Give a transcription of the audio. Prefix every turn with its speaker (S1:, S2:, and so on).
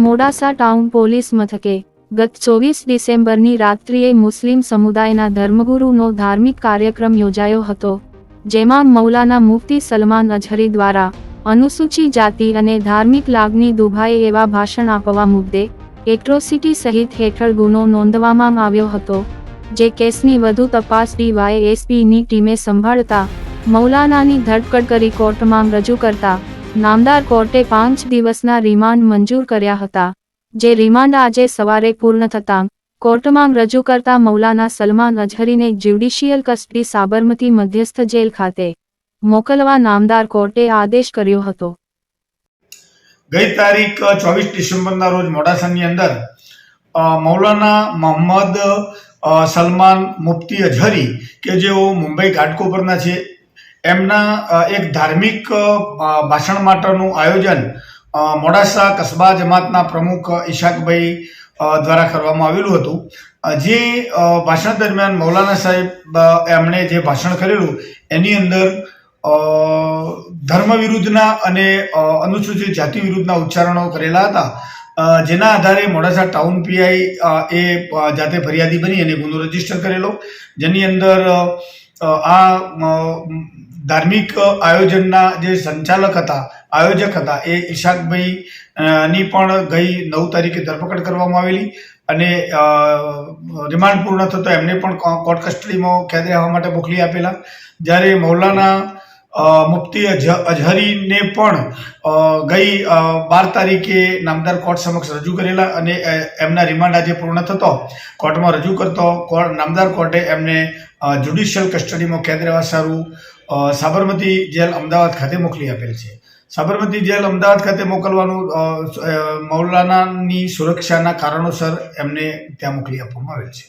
S1: Modasa town police મથકે ગત 24 ડિસેમ્બરની રાત્રિએ મુસ્લિમ સમુદાયના ધર્મગુરુનો ધાર્મિક કાર્યક્રમ યોજાયો હતો, જેમાં મૌલાના મુફ્તી સલમાન અઝહરી દ્વારા અનુસૂચિત જાતિ અને ધાર્મિક લાગણી દુભાય એવા ભાષણ આપવા મુદ્દે એટ્રોસિટી સહિત હેઠળ ગુનો નોંધવામાં આવ્યો હતો, જે કેસની વધુ તપાસ ડીવાયએસપીની ટીમે સંભાળતા મૌલાનાની ધરપકડ કરી કોર્ટમાં રજૂ કરતા નામદાર કોર્ટે 5 દિવસના રિમાન્ડ મંજૂર કર્યા હતા, જે રિમાન્ડ આજે સવારે પૂર્ણ થતાં કોર્ટમાં રજૂ કરતા મૌલાના સલમાન અઝહરીને જ્યુડિશિયલ કસ્ટડી સાબરમતી મધ્યસ્થ જેલ ખાતે મોકલવા નામદાર કોર્ટે આદેશ કર્યો હતો।
S2: ગઈ તારીખ 24 ડિસેમ્બરના રોજ મોડાસાની અંદર મૌલાના મોહમ્મદ સલમાન મુફ્તી અઝહરી કે જેઓ મુંબઈ ઘાટકોપરના છે, એમના એક ધાર્મિક ભાષણ માટેનું આયોજન મોડાસા કસ્બા જમાતના પ્રમુખ ઈશાકભાઈ દ્વારા કરવામાં આવેલું હતું। જે ભાષણ દરમિયાન મૌલાના સાહેબ એમણે જે ભાષણ કરેલું એની અંદર ધર્મ વિરુદ્ધના અને અનુસૂચિત જાતિ વિરુદ્ધના ઉચ્ચારણો કરેલા હતા, જેના આધારે મોડાસા ટાઉન પીઆઈ એ જાતે ફરિયાદી બની અને ગુનો રજીસ્ટર કરેલો, જેની અંદર આ ધાર્મિક આયોજનના જે સંચાલક હતા, આયોજક હતા, એ ઈશાકભાઈ ની પણ ગઈ 9 તારીખે ધરપકડ કરવામાં આવેલી અને રિમાન્ડ પૂર્ણ થતો એમને પણ કોર્ટ કસ્ટડીમાં કેદ રહેવા માટે મોકલી આપેલા। જ્યારે મૌલાના મુફ્તી અઝહરીને પણ ગઈ 12 તારીખે નામદાર કોર્ટ સમક્ષ રજૂ કરેલા અને એમના રિમાન્ડ આજે પૂર્ણ થતો કોર્ટમાં રજૂ કરતો નામદાર કોર્ટે એમને જ્યુડિશિયલ કસ્ટડીમાં કેદ રહેવા સારું સાબરમતી જેલ અમદાવાદ ખાતે મોકલી આપેલ છે। સાબરમતી જેલ અમદાવાદ ખાતે મોકલવાનું મૌલાનાની સુરક્ષાના કારણોસર એમને ત્યાં મોકલી આપવામાં આવેલ છે।